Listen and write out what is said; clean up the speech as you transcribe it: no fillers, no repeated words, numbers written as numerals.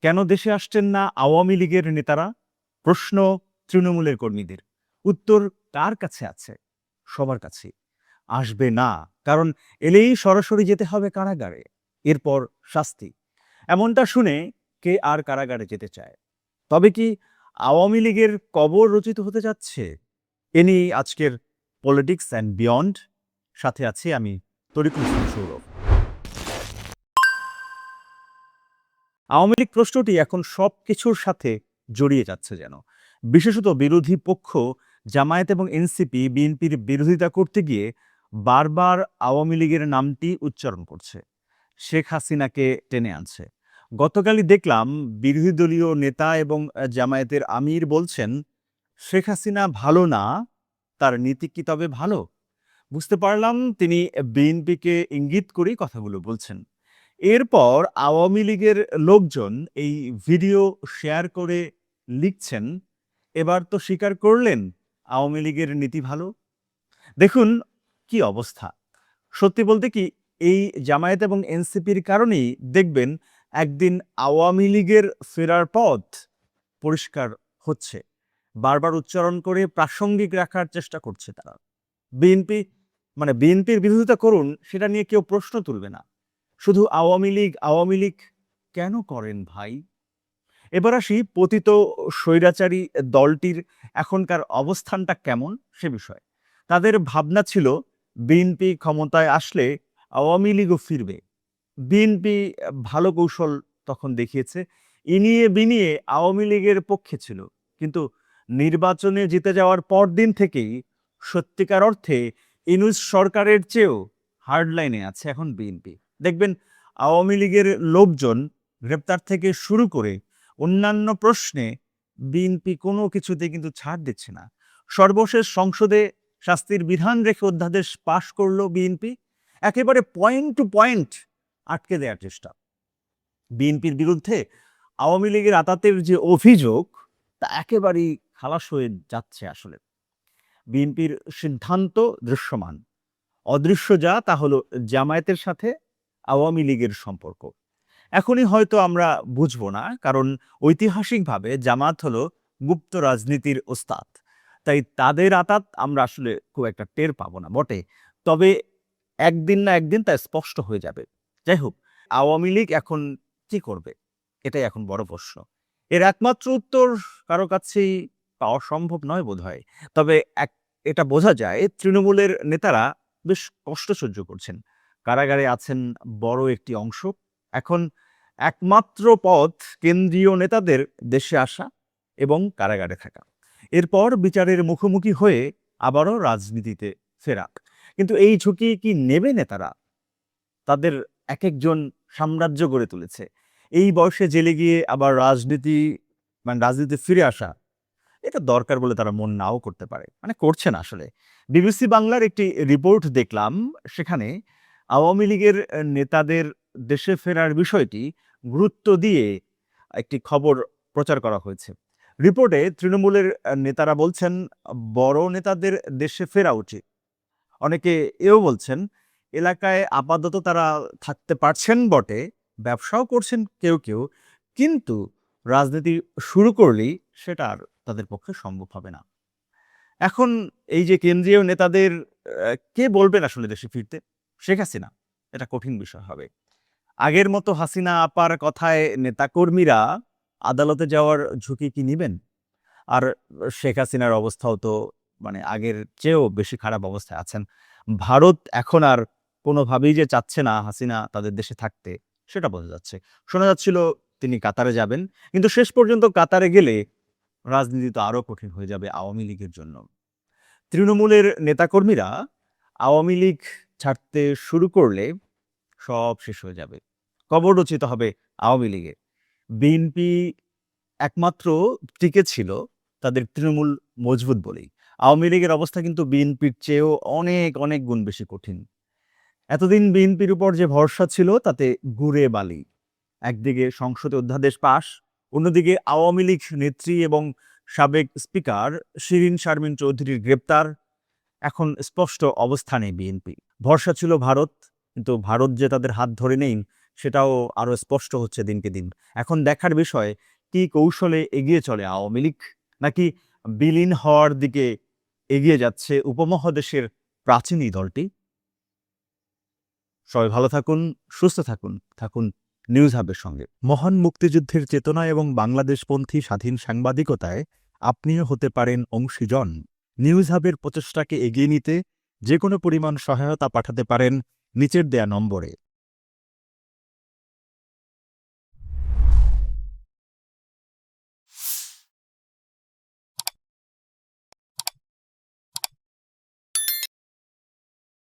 কেন দেশে আসছেন না আওয়ামী লীগের নেতারা? প্রশ্ন তৃণমূলের কর্মীদের। উত্তর কার কাছে আছে? সবার কাছেই। আসবে না, কারণ এলেই সরাসরি যেতে হবে কারাগারে, এরপর শাস্তি। এমনটা শুনে কে আর কারাগারে যেতে চায়? তবে কি আওয়ামী লীগের কবর রচিত হতে যাচ্ছে? এ নিয়েই আজকের পলিটিক্স অ্যান্ড বিয়ন্ড। সাথে আছি আমি তরিকুল ইসলাম সৌরভ। আওয়ামী লীগ প্রশ্নটি এখন সবকিছুর সাথে জড়িয়ে যাচ্ছে যেন। বিশেষত বিরোধী পক্ষ জামায়াত এবং এনসিপি বিএনপির বিরোধিতা করতে গিয়ে বারবার আওয়ামী লীগের নামটি উচ্চারণ করছে, শেখ হাসিনাকে টেনে আনছে। গতকালই দেখলাম বিরোধী দলীয় নেতা এবং জামায়াতের আমির বলছেন, শেখ হাসিনা ভালো না, তার নীতি কি তবে ভালো? বুঝতে পারলাম তিনি বিএনপিকে ইঙ্গিত করেই কথাগুলো বলছেন। এরপর আওয়ামী লীগের লোকজন এই ভিডিও শেয়ার করে লিখছেন, এবার তো স্বীকার করলেন আওয়ামী লীগের নীতি ভালো। দেখুন কি অবস্থা। সত্যি বলতে কি, এই জামায়াত এবং এনসিপির কারণেই দেখবেন একদিন আওয়ামী লীগের ফেরার পথ পরিষ্কার হচ্ছে। বারবার উচ্চারণ করে প্রাসঙ্গিক রাখার চেষ্টা করছে তারা। বিএনপি বিএনপির বিরোধিতা করুন, সেটা নিয়ে কেউ প্রশ্ন তুলবে না। শুধু আওয়ামী লীগ আওয়ামী লীগ কেন করেন ভাই? এবার আসি পতিত স্বৈরাচারী দলটির এখনকার অবস্থানটা কেমন সে বিষয়ে। তাদের ভাবনা ছিল বিএনপি ক্ষমতায় আসলে আওয়ামী লীগও ফিরবে। বিএনপি ভালো কৌশল তখন দেখিয়েছে, ইনিয়ে বিনিয়ে আওয়ামী লীগের পক্ষে ছিল। কিন্তু নির্বাচনে জিতে যাওয়ার পর দিন থেকেই সত্যিকার অর্থে ইউনূস সরকারের চেয়েও হার্ড লাইনে আছে এখন বিএনপি। দেখবেন আওয়ামী লীগের লোকজন গ্রেপ্তার থেকে শুরু করে অন্যান্য প্রশ্নে বিএনপি কোনো কিছুতে কিন্তু ছাড় দিচ্ছে না। সর্বশেষ সংসদে শাস্তির বিধান রেখে অধ্যাদেশ পাশ করলো বিএনপি, একেবারে পয়েন্ট টু পয়েন্ট আটকে দেওয়ার চেষ্টা। বিএনপির বিরুদ্ধে আওয়ামী লীগের আতাতের যে অভিযোগ, তা একেবারেই খালাস হয়ে যাচ্ছে আসলে। বিএনপির সিদ্ধান্ত দৃশ্যমান, অদৃশ্য যা তা হলো জামায়াতের সাথে আওয়ামী লীগের সম্পর্ক। এখনই হয়তো আমরা বুঝবো না, কারণ ঐতিহাসিকভাবে জামাত হলো গুপ্ত রাজনীতির ওস্তাদ। তাই তাদের আতাত আমরা আসলে খুব একটা টের পাবো না বটে। তবে একদিন না একদিন তা স্পষ্ট হয়ে যাবে। যাই হোক, আওয়ামী লীগ এখন কি করবে? এটাই এখন বড় প্রশ্ন। এর একমাত্র উত্তর কারো কাছেই পাওয়া সম্ভব নয় বোধহয়। তবে এটা বোঝা যায় তৃণমূলের নেতারা বেশ কষ্ট সহ্য করছেন। কারাগারে আছেন বড় একটি অংশ। এখন একমাত্র পথ কেন্দ্রীয় নেতাদের দেশে আসা এবং কারাগারে থাকা। এরপর বিচারের মুখোমুখি হয়ে আবারও রাজনীতিতে ফেরা। কিন্তু এই ঝুঁকি কি নেবে নেতারা? তাদের একেকজন সাম্রাজ্য গড়ে তুলেছে। এই বয়সে জেলে গিয়ে আবার রাজনীতিতে ফিরে আসা, এটা দরকার বলে তারা মন নাও করতে পারে। করছে না আসলে। বিবিসি বাংলার একটি রিপোর্ট দেখলাম, সেখানে আওয়ামী লীগের নেতাদের দেশে ফেরার বিষয়টি গুরুত্ব দিয়ে একটি খবর প্রচার করা হয়েছে। রিপোর্টে তৃণমূলের নেতারা বলছেন, বড় নেতাদের দেশে ফেরা উচিত। অনেকে এও বলছেন, এলাকায় আপাতত তারা থাকতে পারছেন বটে, ব্যবসাও করছেন কেউ কেউ, কিন্তু রাজনীতি শুরু করলেই সেটা আর তাদের পক্ষে সম্ভব হবে না। এখন এই যে কেন্দ্রীয় নেতাদের কে বলবেন আসলে দেশে ফিরতে? শেখ হাসিনা? এটা কঠিন বিষয় হবে। আগের মতো হাসিনা আপার কথায় নেতাকর্মীরা আদালতে যাওয়ার ঝুঁকি কি নিবেন? আর শেখ হাসিনার অবস্থাও তো আগের চেয়েও বেশি খারাপ অবস্থায় আছেন। ভারত এখন আর কোনোভাবেই যে চাচ্ছে না হাসিনা তাদের দেশে থাকতে, সেটা বোঝা যাচ্ছে। শোনা যাচ্ছিল তিনি কাতারে যাবেন। কিন্তু শেষ পর্যন্ত কাতারে গেলে রাজনীতি তো আরো কঠিন হয়ে যাবে আওয়ামী লীগের জন্য। তৃণমূলের নেতাকর্মীরা আওয়ামী লীগ ছাড়তে শুরু করলে সব শেষ হয়ে যাবে। কবর রচিত হবে আওয়ামী লীগের। বিএনপি একমাত্র টিকে ছিল তাদের তৃণমূল মজবুত বলেই। আওয়ামী লীগের অবস্থা কিন্তু বিএনপির চেয়েও অনেক, অনেক গুণ বেশি কঠিন। এতদিন বিএনপির উপর যে ভরসা ছিল তাতে গুড়ে বালি। একদিকে সংসদে অধ্যাদেশ পাস, অন্যদিকে আওয়ামী লীগ নেত্রী এবং সাবেক স্পিকার শিরীন শারমিন চৌধুরীর গ্রেপ্তার। এখন স্পষ্ট অবস্থানে বিএনপি। ভরসা ছিল ভারত, কিন্তু ভারত যে তাদের হাত ধরে নেই সেটাও আরো স্পষ্ট হচ্ছে দিনকে দিন। এখন দেখার বিষয় কি কৌশলে এগিয়ে চলে আওয়ামী লীগ, নাকি বিলীন হওয়ার দিকে এগিয়ে যাচ্ছে উপমহাদেশের প্রাচীন এই দলটি। সবাই ভালো থাকুন, সুস্থ থাকুন, থাকুন নিউজ হাবের সঙ্গে। মহান মুক্তিযুদ্ধের চেতনা এবং বাংলাদেশপন্থী স্বাধীন সাংবাদিকতায় আপনিও হতে পারেন অংশীজন। নিউজ হাবের প্রচেষ্টাকে এগিয়ে নিতে যে কোনো পরিমাণ সহায়তা পাঠাতে পারেন নিচের দেয়া নম্বরে।